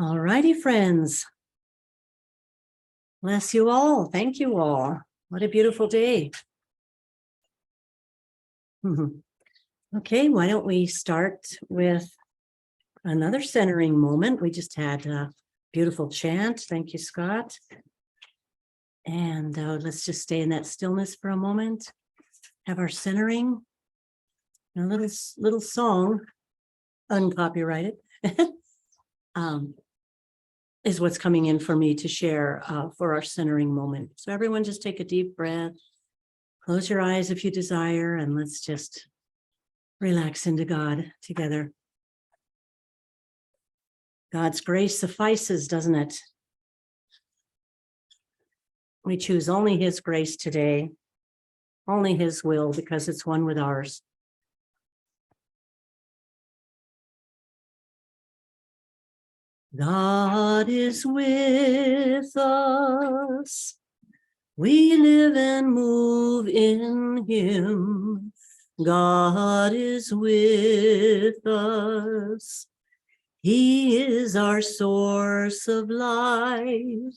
All righty, friends. Bless you all. Thank you all. What a beautiful day. Okay, why don't we start with another centering moment. We just had a beautiful chant. Thank you, Scott. And let's just stay in that stillness for a moment. Have our centering. A little song, uncopyrighted, is what's coming in for me to share for our centering moment. So everyone just take a deep breath, close your eyes if you desire, and let's just relax into God together. God's grace suffices, doesn't it? We choose only His grace today, only His will, because it's one with ours. God is with us. We live and move in Him. God is with us. He is our source of life,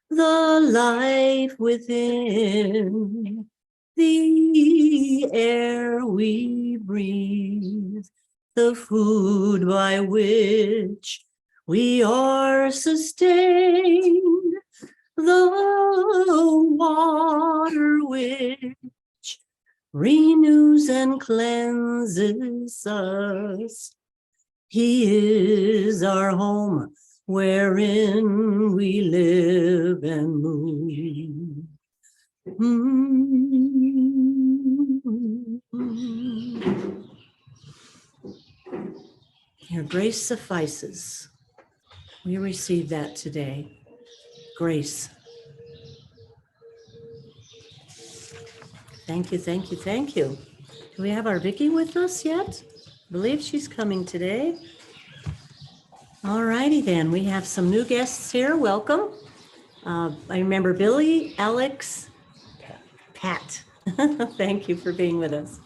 the life within, the air we breathe, the food by which we are sustained, the water which renews and cleanses us. He is our home wherein we live and move. Your grace suffices. We receive that today. Grace. Thank you, thank you, thank you. Do we have our Vicky with us yet? I believe she's coming today. All righty then, we have some new guests here. Welcome. I remember Billy, Alex, Pat. Thank you for being with us.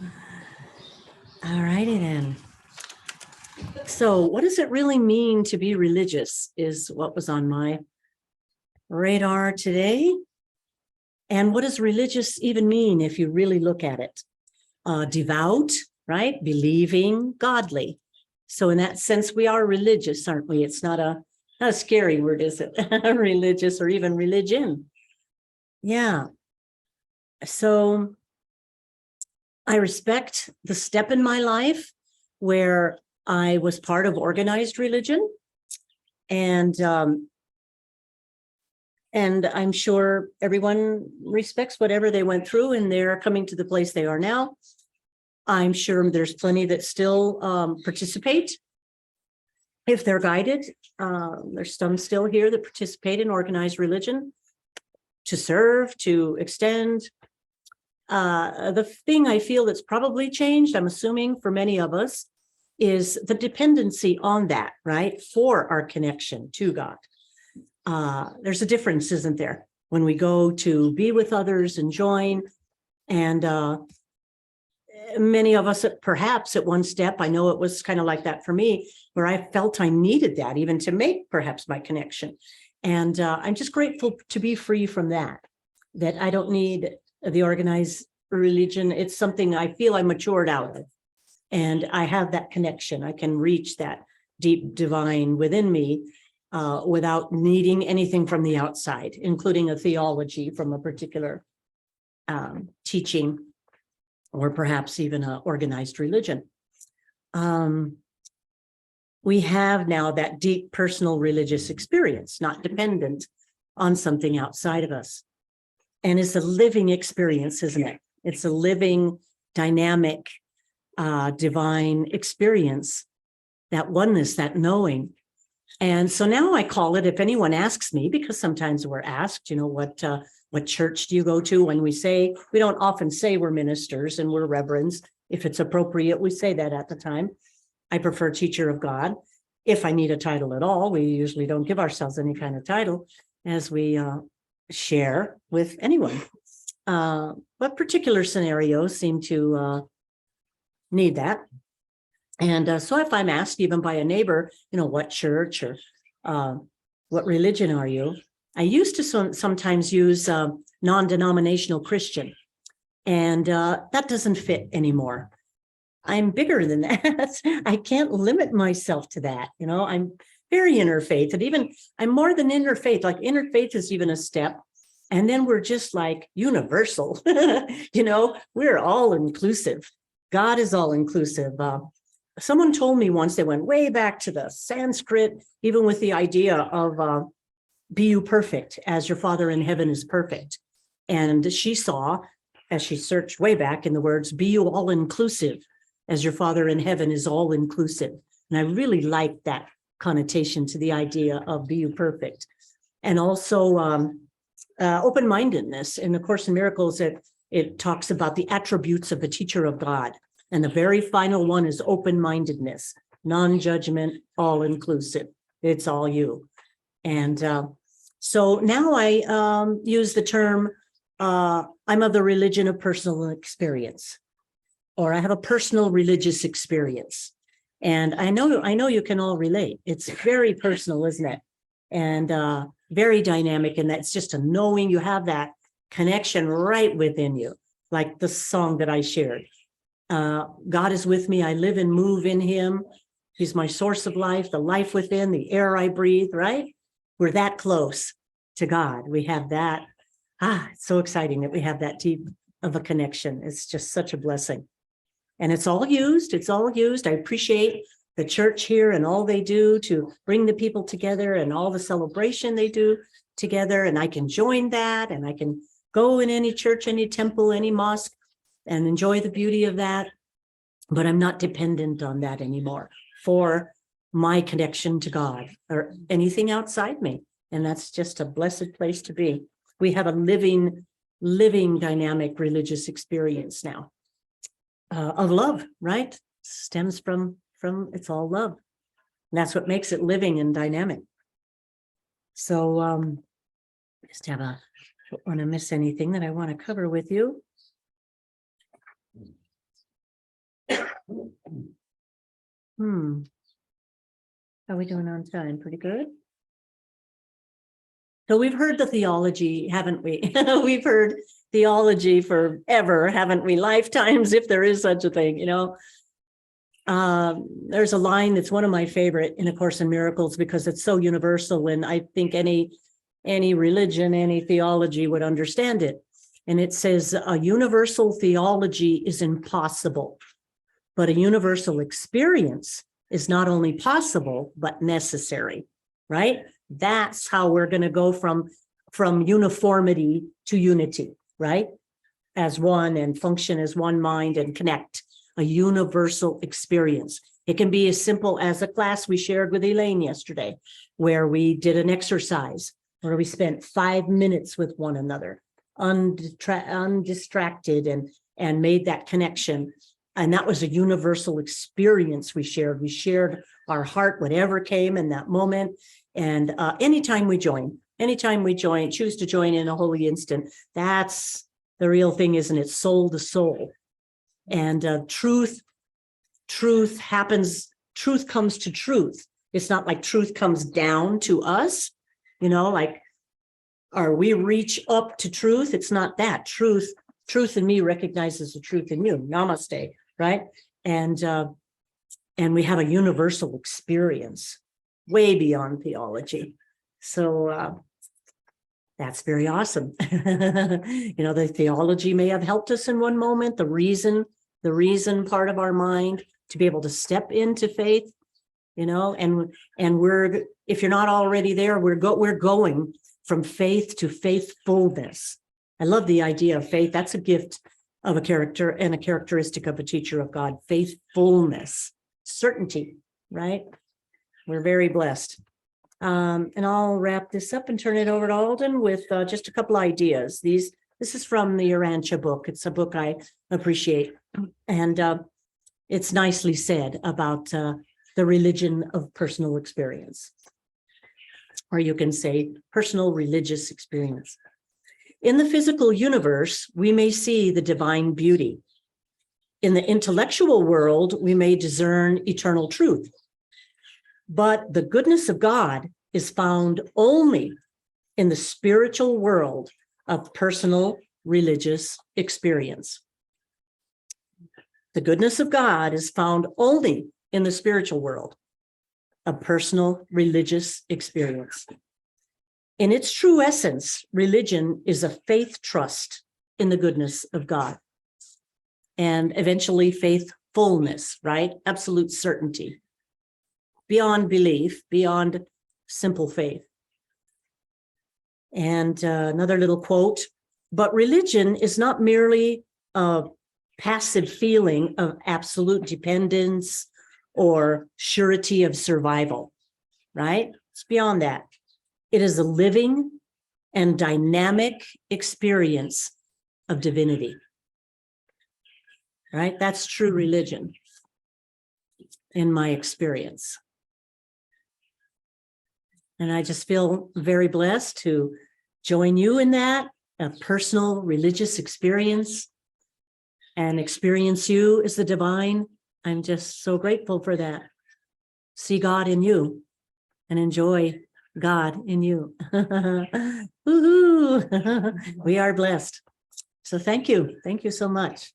All righty then. So what does it really mean to be religious is what was on my radar today. And what does religious even mean if you really look at it? Devout, right? Believing, godly. So in that sense, we are religious, aren't we? It's not a scary word, is it? Religious or even religion. Yeah. So I respect the step in my life where I was part of organized religion. And I'm sure everyone respects whatever they went through, and they're coming to the place they are now. I'm sure there's plenty that still participate if they're guided. There's some still here that participate in organized religion to serve, to extend. The thing I feel that's probably changed, I'm assuming for many of us, is the dependency on that, right? For our connection to God. There's a difference, isn't there? When we go to be with others and join, and many of us, perhaps at one step, I know it was kind of like that for me, where I felt I needed that even to make perhaps my connection. And I'm just grateful to be free from that I don't need the organized religion. It's something I feel I matured out of. And I have that connection. I can reach that deep divine within me without needing anything from the outside, including a theology from a particular teaching, or perhaps even an organized religion. We have now that deep personal religious experience, not dependent on something outside of us. And it's a living experience, isn't it? It's a living, dynamic, divine experience, that oneness, that knowing. And so now I call it, if anyone asks me, because sometimes we're asked, what church do you go to? When we don't often say we're ministers and we're reverends. If it's appropriate, we say that at the time. I prefer teacher of God. If I need a title at all, we usually don't give ourselves any kind of title as we share with anyone. But particular scenarios seem to need that. And so if I'm asked even by a neighbor, what church or what religion are you? I used to sometimes use non-denominational Christian, and that doesn't fit anymore. I'm bigger than that. I can't limit myself to that. I'm very interfaith, and even I'm more than interfaith. Like interfaith is even a step. And then we're just like universal, we're all inclusive. God is all inclusive. Someone told me once, they went way back to the Sanskrit, even with the idea of be you perfect as your Father in heaven is perfect. And she saw, as she searched way back in the words, be you all inclusive as your Father in heaven is all inclusive. And I really like that connotation to the idea of be you perfect. And also open-mindedness. In the Course in Miracles, it talks about the attributes of a teacher of God. And the very final one is open-mindedness, non-judgment, all-inclusive. It's all you. And so now I use the term, I'm of the religion of personal experience, or I have a personal religious experience. And I know you can all relate. It's very personal, isn't it? And very dynamic, and that's just a knowing you have that connection right within you, like the song that I shared. God is with me, I live and move in him. He's my source of life, the life within, the air I breathe, right? We're that close to God. We have that. It's so exciting that we have that deep of a connection. It's just such a blessing. And it's all used. I appreciate the church here and all they do to bring the people together and all the celebration they do together. And I can join that, and I can go in any church, any temple, any mosque and enjoy the beauty of that. But I'm not dependent on that anymore for my connection to God or anything outside me. And that's just a blessed place to be. We have a living, dynamic religious experience now of love, right? Stems from it's all love. And that's what makes it living and dynamic. So just don't want to miss anything that I want to cover with you. How are we doing on time? Pretty good. So we've heard the theology, haven't we? We've heard theology forever, haven't we? Lifetimes, if there is such a thing, There's a line that's one of my favorite in A Course in Miracles because it's so universal, and I think any religion, any theology would understand it. And it says, a universal theology is impossible, but a universal experience is not only possible, but necessary, right? That's how we're going to go from uniformity to unity, right? As one, and function as one mind and connect. A universal experience. It can be as simple as a class we shared with Elaine yesterday, where we did an exercise where we spent 5 minutes with one another, undistracted, and made that connection. And that was a universal experience we shared. We shared our heart, whatever came in that moment. And anytime we join, choose to join in a holy instant, that's the real thing, isn't it? Soul to soul. And truth happens, truth comes to truth. It's not like truth comes down to us, or we reach up to truth. It's not that. Truth in me recognizes the truth in you. Namaste, right? And we have a universal experience way beyond theology. So that's very awesome. The theology may have helped us in one moment, the reason part of our mind to be able to step into faith, and we're, if you're not already there, we're going from faith to faithfulness. I love the idea of faith. That's a gift of a character and a characteristic of a teacher of God. Faithfulness, certainty, right? We're very blessed. And I'll wrap this up and turn it over to Alden with just a couple ideas. This is from the Urantia book. It's a book I appreciate. And it's nicely said about the religion of personal experience. Or you can say personal religious experience. In the physical universe, we may see the divine beauty. In the intellectual world, we may discern eternal truth. But the goodness of God is found only in the spiritual world of personal religious experience. The goodness of God is found only in the spiritual world of personal religious experience. In its true essence, religion is a faith trust in the goodness of God, and eventually faithfulness, right? Absolute certainty, beyond belief, beyond simple faith. And another little quote, but religion is not merely a passive feeling of absolute dependence or surety of survival, right? It's beyond that. It is a living and dynamic experience of divinity, right? That's true religion in my experience. And I just feel very blessed to join you in that, a personal religious experience, and experience you as the divine. I'm just so grateful for that. See God in you and enjoy God in you. Woohoo! We are blessed. So thank you. Thank you so much.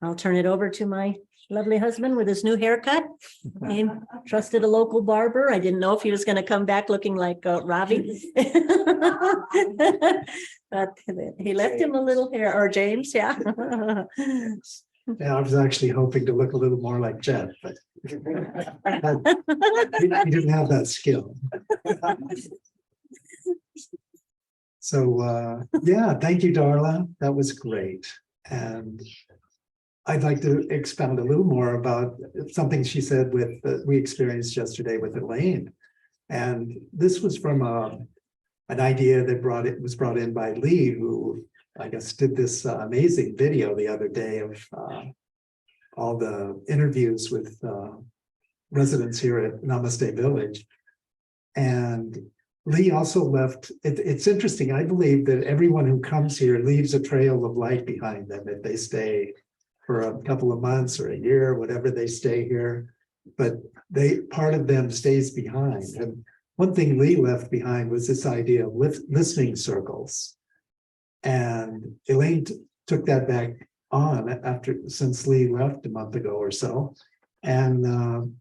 I'll turn it over to my lovely husband with his new haircut. He trusted a local barber. I didn't know if he was going to come back looking like Ravi. But he left him a little hair, or James, yeah. Yeah, I was actually hoping to look a little more like Jeff, but he didn't have that skill. So yeah, thank you, Darla. That was great. And I'd like to expound a little more about something she said with we experienced yesterday with Elaine. And this was from an idea that was brought in by Lee, who I guess did this amazing video the other day of all the interviews with residents here at Namaste Village. And Lee also left, it's interesting, I believe that everyone who comes here leaves a trail of light behind them if they stay for a couple of months or a year, whatever they stay here, but part of them stays behind. And one thing Lee left behind was this idea of listening circles. And Elaine took that back on since Lee left a month ago or so. And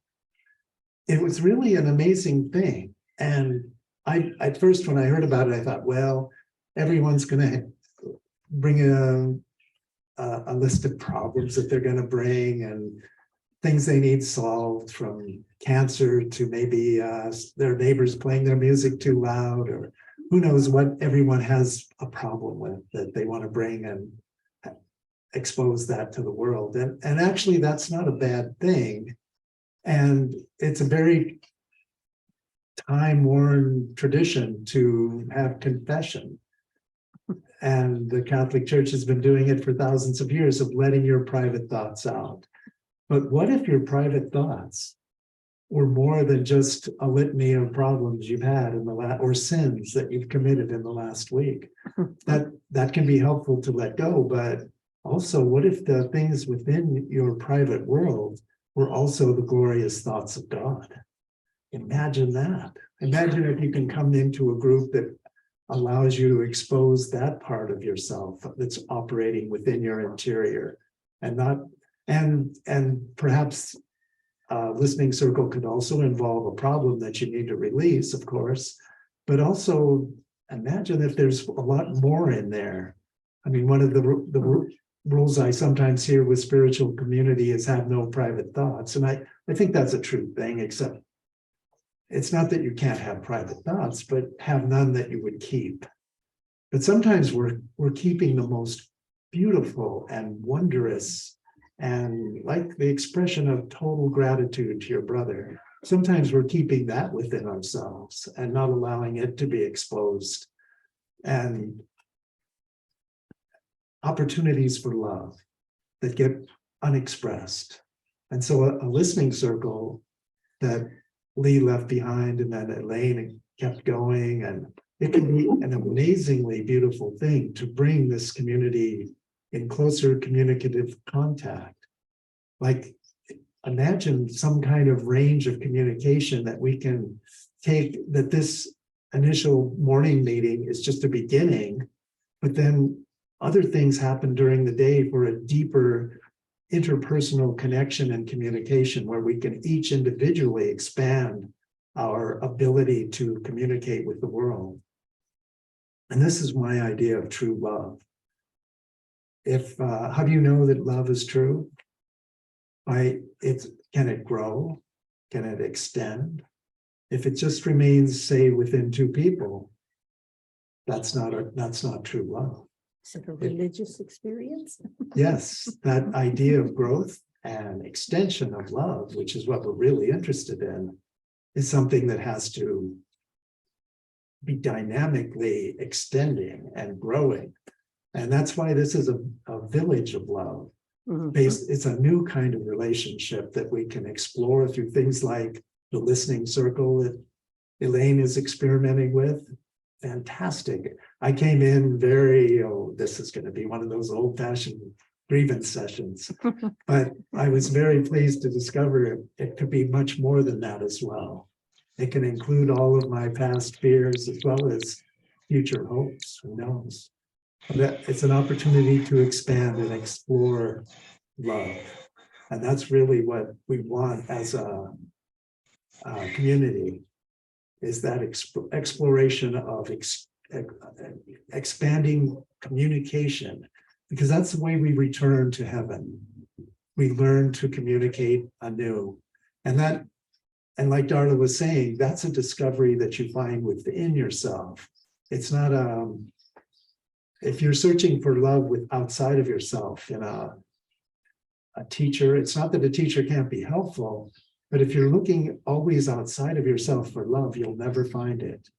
it was really an amazing thing. And I at first, when I heard about it, I thought, well, everyone's going to bring a list of problems that they're going to bring and things they need solved, from cancer to maybe their neighbors playing their music too loud, or who knows what everyone has a problem with that they want to bring and expose that to the world. And actually, that's not a bad thing. And it's a very time-worn tradition to have confession. And the Catholic Church has been doing it for thousands of years, of letting your private thoughts out. But what if your private thoughts were more than just a litany of problems you've had in the last, or sins that you've committed in the last week? That can be helpful to let go. But also, what if the things within your private world were also the glorious thoughts of God? Imagine that. Imagine if you can come into a group that allows you to expose that part of yourself that's operating within your interior, and not and perhaps listening circle could also involve a problem that you need to release, of course, but also imagine if there's a lot more in there. I mean, one of the rules I sometimes hear with spiritual community is have no private thoughts, and I think that's a true thing, except it's not that you can't have private thoughts, but have none that you would keep. But sometimes we're keeping the most beautiful and wondrous, and like the expression of total gratitude to your brother. Sometimes we're keeping that within ourselves and not allowing it to be exposed. And opportunities for love that get unexpressed. And so a listening circle that Lee left behind and then Elaine kept going, and it can be an amazingly beautiful thing to bring this community in closer communicative contact. Like, imagine some kind of range of communication that we can take, that this initial morning meeting is just a beginning, but then other things happen during the day for a deeper interpersonal connection and communication where we can each individually expand our ability to communicate with the world. And this is my idea of true love. How do you know that love is true? Can it grow? Can it extend? If it just remains, say, within two people, that's not true love. Is it a religious experience? Yes, that idea of growth and extension of love, which is what we're really interested in, is something that has to be dynamically extending and growing. And that's why this is a village of love. It's a new kind of relationship that we can explore through things like the listening circle that Elaine is experimenting with. Fantastic. I came in this is going to be one of those old-fashioned grievance sessions. But I was very pleased to discover it could be much more than that as well. It can include all of my past fears as well as future hopes. Who knows? But it's an opportunity to expand and explore love. And that's really what we want as a community, is that exploration of expanding communication, because that's the way we return to heaven. We learn to communicate anew. And like Darla was saying, that's a discovery that you find within yourself. It's not if you're searching for love outside of yourself in a teacher, it's not that a teacher can't be helpful, but if you're looking always outside of yourself for love, you'll never find it.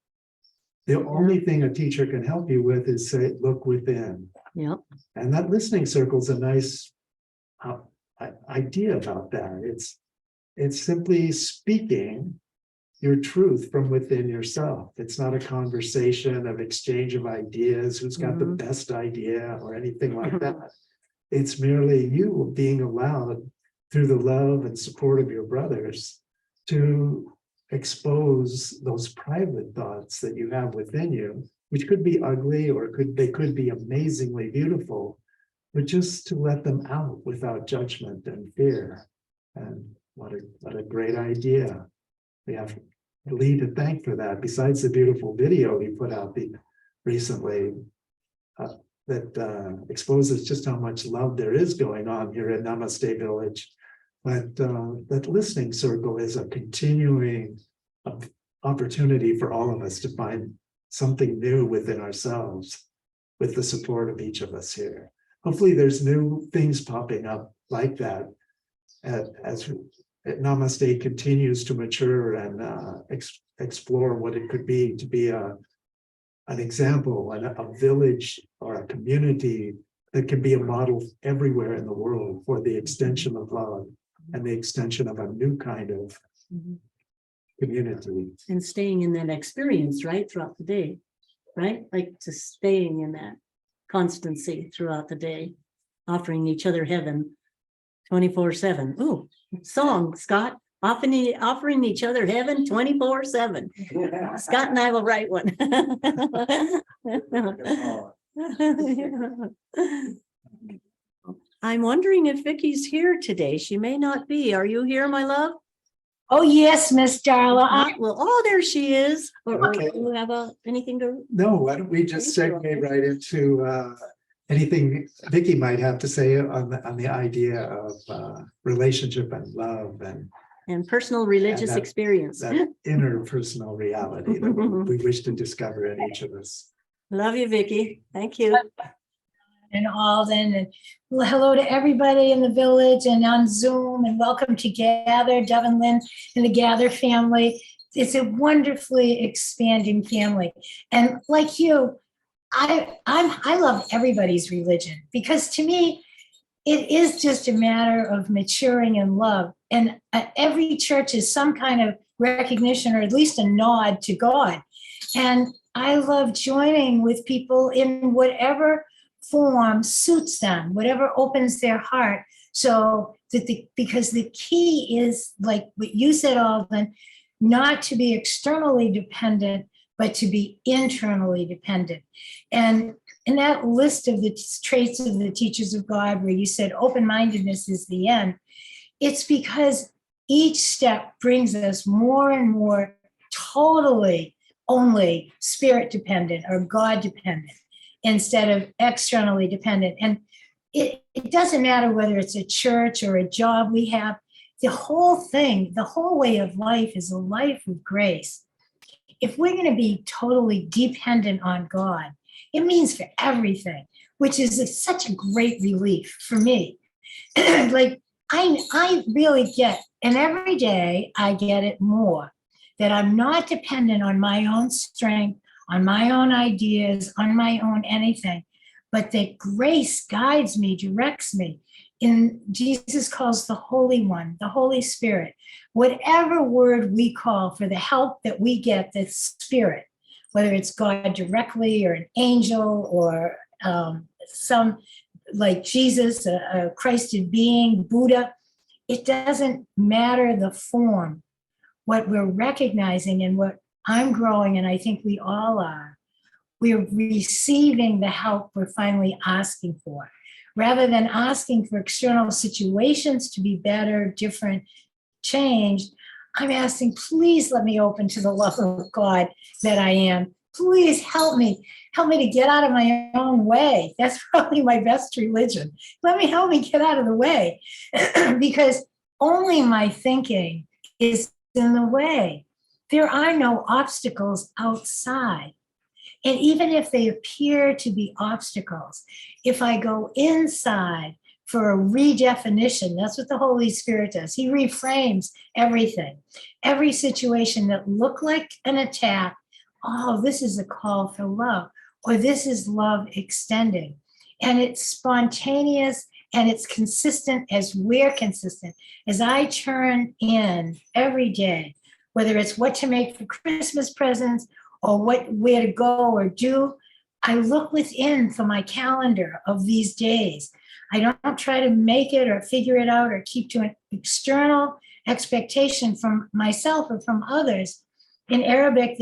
The only thing a teacher can help you with is say, look within. Yep. And that listening circle is a nice idea about that. It's simply speaking your truth from within yourself. It's not a conversation of exchange of ideas, who's got the best idea or anything like that. It's merely you being allowed, through the love and support of your brothers, to expose those private thoughts that you have within you, which could be ugly or they could be amazingly beautiful, but just to let them out without judgment and fear. And what a great idea. We have Lee to thank for that, besides the beautiful video he put out recently that exposes just how much love there is going on here at Namaste Village. But that listening circle is a continuing opportunity for all of us to find something new within ourselves with the support of each of us here. Hopefully there's new things popping up like that as Namaste continues to mature and explore what it could be to be an example, a village or a community that can be a model everywhere in the world for the extension of love and the extension of a new kind of community. And staying in that experience, right, throughout the day, right? Like just staying in that constancy throughout the day, offering each other heaven 24/7. Ooh, song, Scott. Offering each other heaven 24/7. Scott and I will write one. I'm wondering if Vicky's here today. She may not be. Are you here, my love? Oh, yes, Miss Darla. Well, there she is. Okay. Do you have anything to? No, why don't we just segue right into anything Vicky might have to say on the idea of relationship and love And personal religious that- experience. that interpersonal reality that we wish to discover in each of us. Love you, Vicky. Thank you. And Alden, and hello to everybody in the village and on Zoom, and welcome to Gather, Devin Lynn and the Gather family. It's a wonderfully expanding family. And like you, I love everybody's religion, because to me, it is just a matter of maturing in love. And every church is some kind of recognition, or at least a nod to God. And I love joining with people in whatever form suits them, whatever opens their heart. So that because the key is, like what you said, Alden, not to be externally dependent, but to be internally dependent. And in that list of the traits of the teachers of God, where you said open-mindedness is the end, it's because each step brings us more and more totally only spirit dependent or God dependent instead of externally dependent. And it doesn't matter whether it's a church or a job we have. The whole thing, the whole way of life is a life of grace. If we're going to be totally dependent on God, it means for everything, which is such a great relief for me. Like I really get, and every day I get it more, that I'm not dependent on my own strength, on my own ideas, on my own anything, but that grace guides me, directs me. In Jesus calls the Holy One, the Holy Spirit, whatever word we call for the help that we get, the Spirit, whether it's God directly or an angel or some like Jesus, a Christed being, Buddha, it doesn't matter the form. What we're recognizing and what I'm growing, and I think we all are, we're receiving the help we're finally asking for. Rather than asking for external situations to be better, different, changed, I'm asking, please let me open to the love of God that I am. Please help me to get out of my own way. That's probably my best religion. Help me get out of the way because only my thinking is in the way. There are no obstacles outside. And even if they appear to be obstacles, if I go inside for a redefinition, that's what the Holy Spirit does. He reframes everything. Every situation that looked like an attack, oh, this is a call for love, or this is love extending. And it's spontaneous and it's consistent as we're consistent. As I turn in every day, whether it's what to make for Christmas presents or where to go or do, I look within for my calendar of these days. I don't try to make it or figure it out or keep to an external expectation from myself or from others. In Arabic,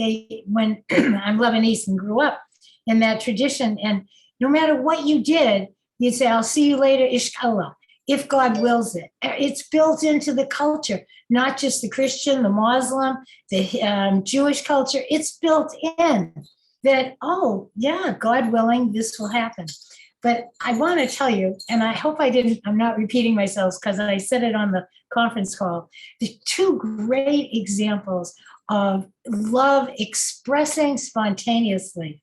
when I'm Lebanese and grew up in that tradition, and no matter what you did, you'd say, I'll see you later, Ishkallah, if God wills it. It's built into the culture, not just the Christian, the Muslim, the Jewish culture. It's built in that, oh, yeah, God willing, this will happen. But I want to tell you, and I hope I'm not repeating myself because I said it on the conference call, the two great examples of love expressing spontaneously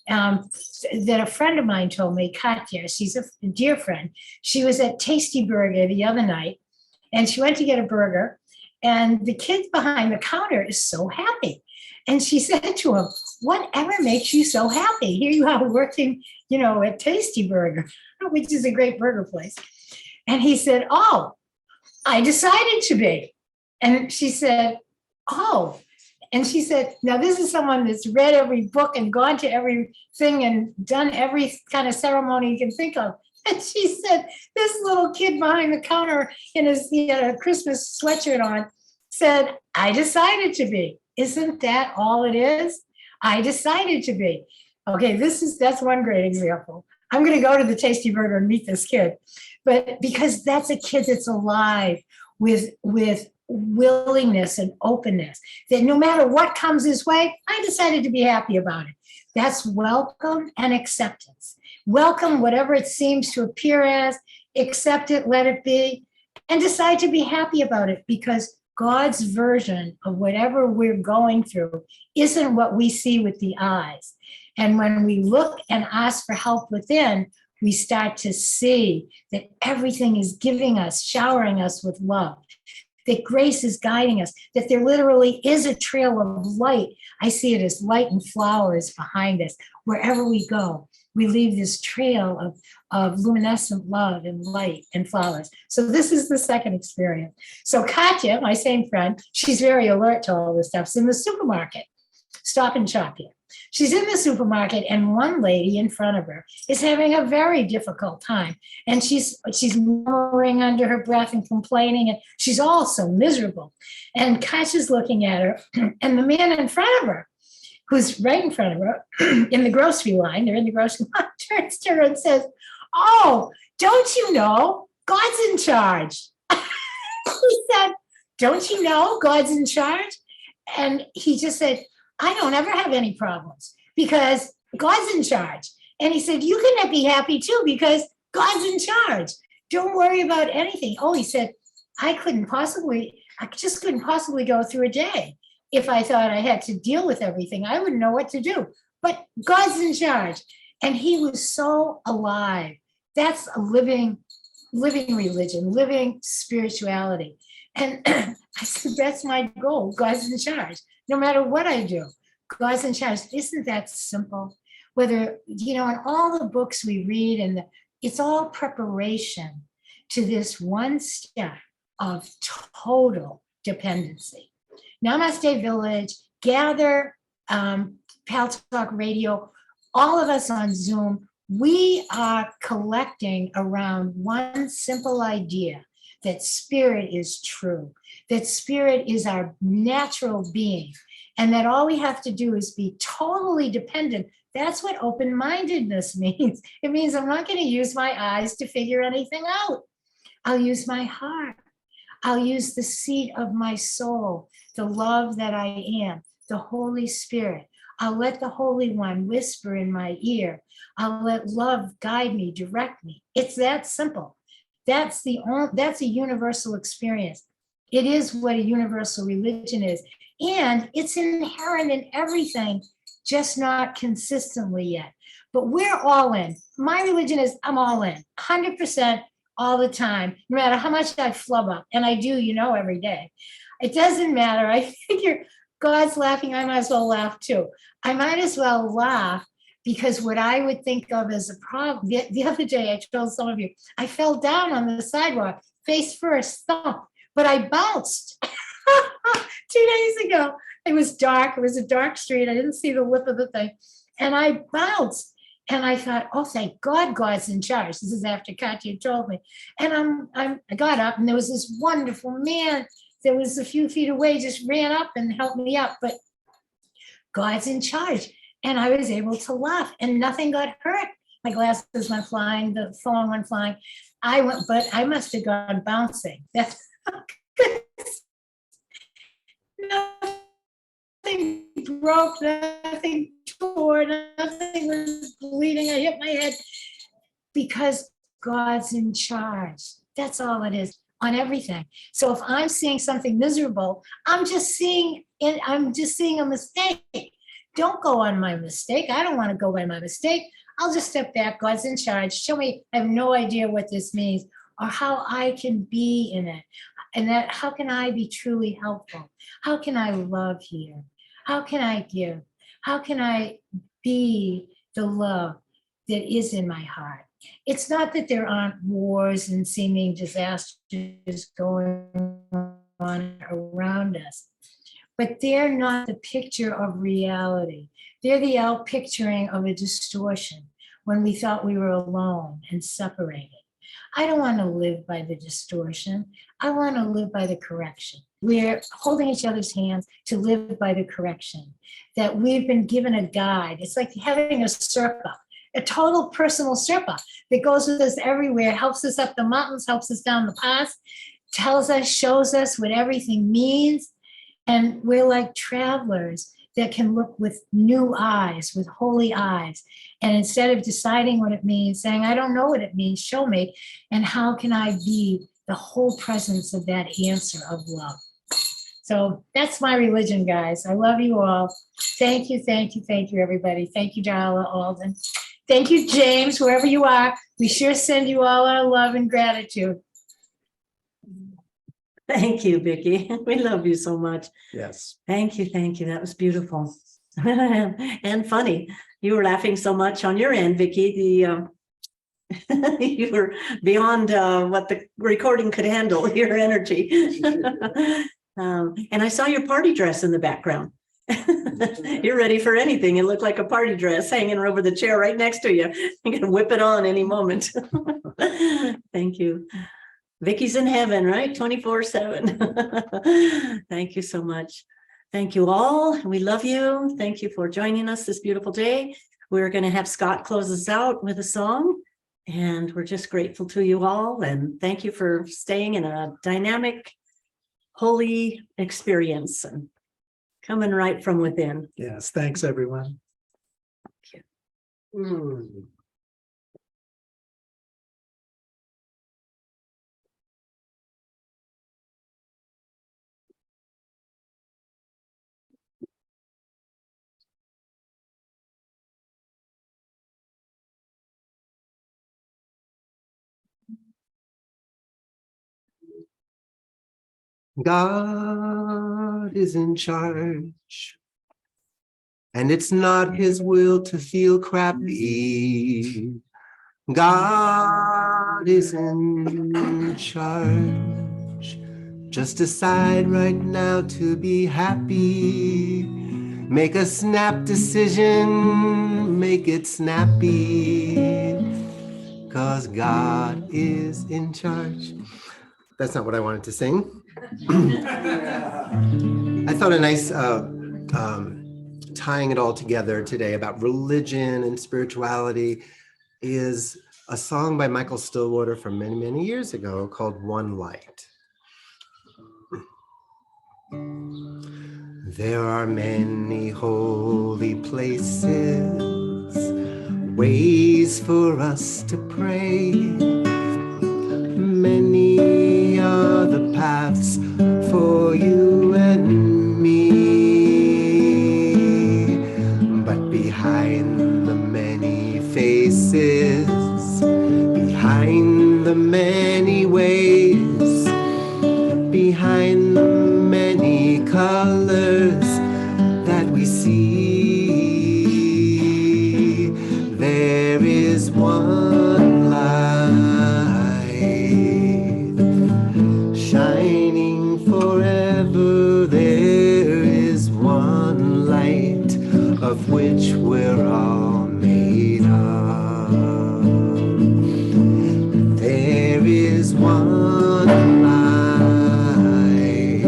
that a friend of mine told me, Katya, she's a dear friend. She was at Tasty Burger the other night and she went to get a burger and the kid behind the counter is so happy. And she said to him, whatever makes you so happy? Here you are working, at Tasty Burger, which is a great burger place. And he said, oh, I decided to be. And she said, oh. And she said, now this is someone that's read every book and gone to everything and done every kind of ceremony you can think of. And she said, this little kid behind the counter in his Christmas sweatshirt on said, I decided to be. Isn't that all it is? I decided to be. Okay, that's one great example. I'm going to go to the Tasty Burger and meet this kid. But because that's a kid that's alive with willingness and openness, that no matter what comes his way, I decided to be happy about it. That's welcome and acceptance. Welcome whatever it seems to appear as, accept it, let it be, and decide to be happy about it because God's version of whatever we're going through isn't what we see with the eyes. And when we look and ask for help within, we start to see that everything is giving us, showering us with love, that grace is guiding us, that there literally is a trail of light. I see it as light and flowers behind us. Wherever we go, we leave this trail of luminescent love and light and flowers. So this is the second experience. So Katya, my same friend, she's very alert to all this stuff. She's in the supermarket, Stop and Shop here. She's in the supermarket and one lady in front of her is having a very difficult time. And she's murmuring under her breath and complaining, and she's all so miserable. And Katya's looking at her, and the man in front of her who's right in front of her in the grocery line, they're in the grocery line, turns to her and says, "Oh, don't you know God's in charge?" He said, "Don't you know God's in charge?" And he just said, "I don't ever have any problems because God's in charge." And he said, "You can be happy too because God's in charge. Don't worry about anything." Oh, he said, I just couldn't possibly go through a day if I thought I had to deal with everything. I wouldn't know what to do, but God's in charge. And he was so alive. That's a living religion, living spirituality. And I said, that's my goal. God's in charge. No matter what I do, God's in charge. Isn't that simple? Whether, in all the books we read, and it's all preparation to this one step of total dependency. Namaste Village, Gather, Pal Talk Radio, all of us on Zoom, we are collecting around one simple idea that spirit is true, that spirit is our natural being, and that all we have to do is be totally dependent. That's what open-mindedness means. It means I'm not going to use my eyes to figure anything out. I'll use my heart. I'll use the seat of my soul, the love that I am, the Holy Spirit. I'll let the Holy One whisper in my ear. I'll let love guide me, direct me. It's that simple. That's a universal experience. It is what a universal religion is. And it's inherent in everything, just not consistently yet. But we're all in. My religion is I'm all in, 100% all the time, no matter how much I flub up. And I do, every day. It doesn't matter. I figure God's laughing, I might as well laugh too. I might as well laugh because what I would think of as a problem, the other day I told some of you, I fell down on the sidewalk, face first, thump, but I bounced. 2 days ago, it was dark. It was a dark street. I didn't see the lip of the thing. And I bounced. And I thought, oh, thank God God's in charge. This is after Katya told me. And I got up, and there was this wonderful man that was a few feet away, just ran up and helped me up. But God's in charge. And I was able to laugh, and nothing got hurt. My glasses went flying, the phone went flying. But I must have gone bouncing. That's nothing broke, nothing tore, nothing was bleeding. I hit my head because God's in charge. That's all it is on everything. So if I'm seeing something miserable, I'm just seeing a mistake. Don't go on my mistake. I don't want to go by my mistake. I'll just step back. God's in charge. Show me. I have no idea what this means or how I can be in it. And that, how can I be truly helpful? How can I love here? How can I give? How can I be the love that is in my heart? It's not that there aren't wars and seeming disasters going on around us, but they're not the picture of reality. They're the outpicturing of a distortion when we thought we were alone and separated. I don't want to live by the distortion. I want to live by the correction. We're holding each other's hands to live by the correction, that we've been given a guide. It's like having a Sherpa, a total personal Sherpa that goes with us everywhere, helps us up the mountains, helps us down the paths, tells us, shows us what everything means. And we're like travelers that can look with new eyes, with holy eyes. And instead of deciding what it means, saying, I don't know what it means, show me. And how can I be the whole presence of that answer of love? So that's my religion, guys. I love you all. Thank you, everybody. Thank you, Darla Alden. Thank you, James, wherever you are. We sure send you all our love and gratitude. Thank you, Vicki. We love you so much. Yes. Thank you. That was beautiful. And funny. You were laughing so much on your end, Vicki. You were beyond what the recording could handle, your energy. And I saw your party dress in the background. You're ready for anything. It looked like a party dress hanging over the chair right next to you. You can whip it on any moment. Thank you. Vicki's in heaven, right? 24/7. Thank you so much. Thank you all. We love you. Thank you for joining us this beautiful day. We're going to have Scott close us out with a song. And we're just grateful to you all. And thank you for staying in a dynamic, holy experience and coming right from within. Yes, thanks, everyone. Thank you. Mm. God is in charge, and it's not his will to feel crappy. God is in charge. Just decide right now to be happy. Make a snap decision, make it snappy, 'cause God is in charge. That's not what I wanted to sing. I thought a nice tying it all together today about religion and spirituality is a song by Michael Stillwater from many, many years ago called One Light. There are many holy places, ways for us to pray. Many are the paths for you and me, but behind the many faces, behind the many ways, behind the many colors that we see, there is one light shining forever. There is one light of which we're all made of. There is one light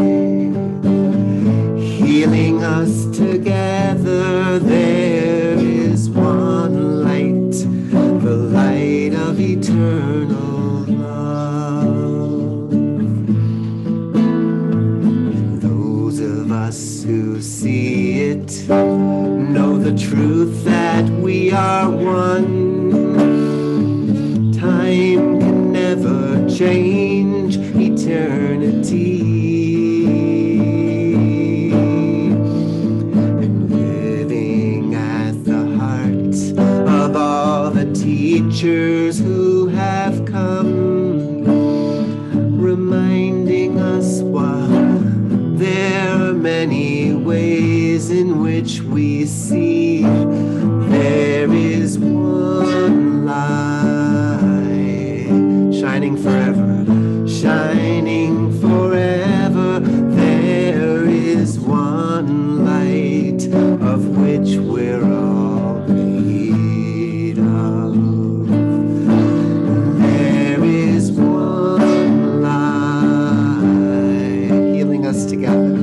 healing us together. There is one light, the light of eternal love. Those of us who see it know the truth that we are one. Time can never change eternity. And living at the heart of all the teachers who have come, reminding us why there are many ways in which we see there is one light shining forever, shining forever. There is one light of which we're all made of. There is one light healing us together,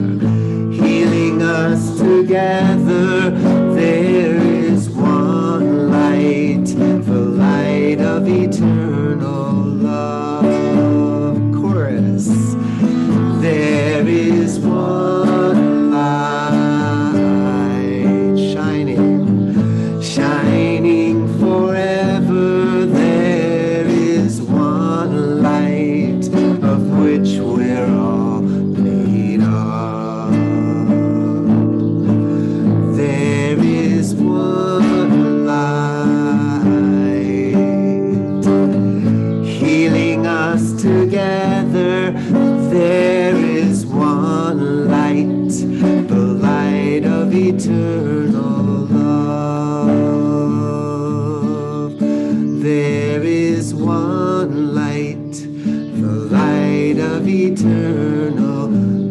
healing us together. There is one light, the light of eternal love. Chorus. There is one light shining, shining forever. There is one light of which we're all made of. There is one light healing us together. There is one light, the light of eternal love. There is one light, the light of eternal love.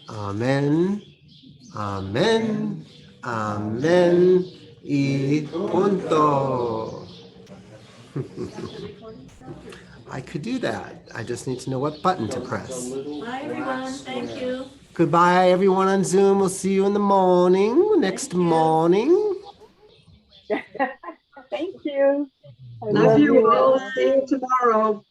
Amen. Amen. Amen. Y punto. I could do that. I just need to know what button to press. Bye, everyone. Thank you. Goodbye, everyone on Zoom. We'll see you in the morning, next morning. Thank you. I Love you all. all. See you tomorrow.